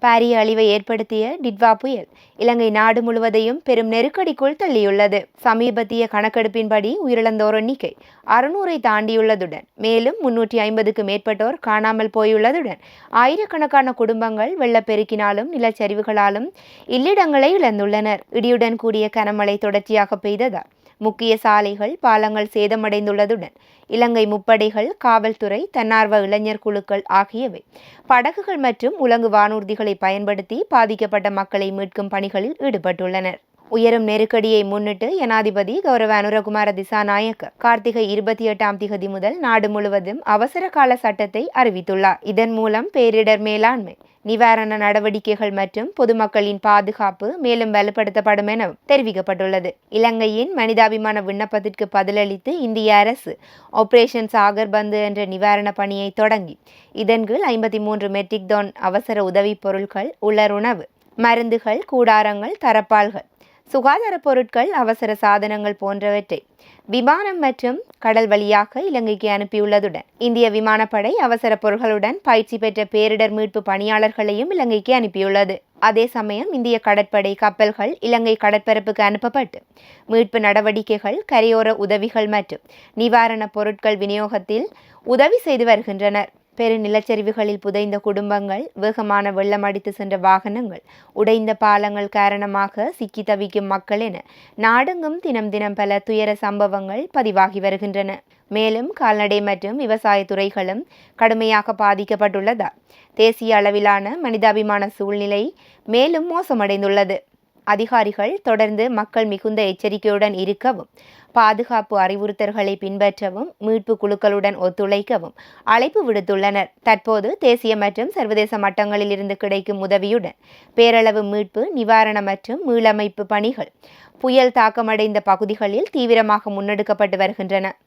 பாரிய அழிவை ஏற்படுத்திய டிட்வா புயல் இலங்கை நாடு முழுவதையும் பெரும் நெருக்கடிக்குள் தள்ளியுள்ளது. சமீபத்திய கணக்கெடுப்பின்படி உயிரிழந்தோர் எண்ணிக்கை 600ஐ தாண்டியுள்ளதுடன் மேலும் 350க்கும் மேற்பட்டோர் காணாமல் போயுள்ளதுடன் ஆயிரக்கணக்கான குடும்பங்கள் வெள்ளப்பெருக்கினாலும் நிலச்சரிவுகளாலும் இல்லிடங்களை இழந்துள்ளனர். இடியுடன் கூடிய கனமழை தொடர்ச்சியாக பெய்ததால் முக்கிய சாலைகள் பாலங்கள் சேதமடைந்துள்ளதுடன் இலங்கை முப்படைகள் காவல்துறை தன்னார்வ இளைஞர் குழுக்கள் ஆகியவை படகுகள் மற்றும் உலங்கு வானூர்திகளை பயன்படுத்தி பாதிக்கப்பட்ட மக்களை மீட்கும் பணிகளில் ஈடுபட்டுள்ளனர். உயரும் நெருக்கடியை முன்னிட்டு ஜனாதிபதி கௌரவ அனுரகுமார திசாநாயக்க கார்த்திகை 28ஆம் திகதி முதல் நாடு முழுவதும் அவசர கால சட்டத்தை அறிவித்துள்ளார். இதன் மூலம் பேரிடர் மேலாண்மை நிவாரண நடவடிக்கைகள் மற்றும் பொதுமக்களின் பாதுகாப்பு மேலும் வலுப்படுத்தப்படும் என தெரிவிக்கப்பட்டுள்ளது. இலங்கையின் மனிதாபிமான விண்ணப்பத்திற்கு பதிலளித்து இந்திய அரசு ஆபரேஷன் சாகர் பந்து என்ற நிவாரண பணியை தொடங்கி இதன் கீழ் 53 மெட்ரிக் டன் அவசர உதவிப் பொருட்கள், உலருணவு, மருந்துகள், கூடாரங்கள், தரப்பால்கள், சுகாதார பொருட்கள், அவசர சாதனங்கள் போன்றவற்றை விமானம் மற்றும் கடல் வழியாக இலங்கைக்கு அனுப்பியுள்ளதுடன் இந்திய விமானப்படை அவசர பொருட்களுடன் பயிற்சி பெற்ற பேரிடர் மீட்பு பணியாளர்களையும் இலங்கைக்கு அனுப்பியுள்ளது. அதே சமயம் இந்திய கடற்படை கப்பல்கள் இலங்கை கடற்பரப்புக்கு அனுப்பப்பட்டு மீட்பு நடவடிக்கைகள், கரையோர உதவிகள் மற்றும் நிவாரணப் பொருட்கள் விநியோகத்தில் உதவி செய்து வருகின்றனர். பெரு நிலச்சரிவுகளில் புதைந்த குடும்பங்கள், வேகமான வெள்ளம் அடித்து சென்ற வாகனங்கள், உடைந்த பாலங்கள் காரணமாக சிக்கி தவிக்கும் மக்கள் என நாடெங்கும் தினம் தினம் பல துயர சம்பவங்கள் பதிவாகி வருகின்றன. மேலும் கால்நடை மற்றும் விவசாய துறைகளும் கடுமையாக பாதிக்கப்பட்டுள்ளதால் தேசிய அளவிலான மனிதாபிமான சூழ்நிலை மேலும் மோசமடைந்துள்ளது. அதிகாரிகள் தொடர்ந்து மக்கள் மிகுந்த எச்சரிக்கையுடன் இருக்கவும், பாதுகாப்பு அறிவுறுத்தல்களை பின்பற்றவும், மீட்பு குழுக்களுடன் ஒத்துழைக்கவும் அழைப்பு விடுத்துள்ளனர். தற்போது தேசிய மற்றும் சர்வதேச மட்டங்களில் இருந்து கிடைக்கும் உதவியுடன் பேரளவு மீட்பு, நிவாரண மற்றும் மீளமைப்பு பணிகள் புயல் தாக்கமடைந்த பகுதிகளில் தீவிரமாக முன்னெடுக்கப்பட்டு வருகின்றன.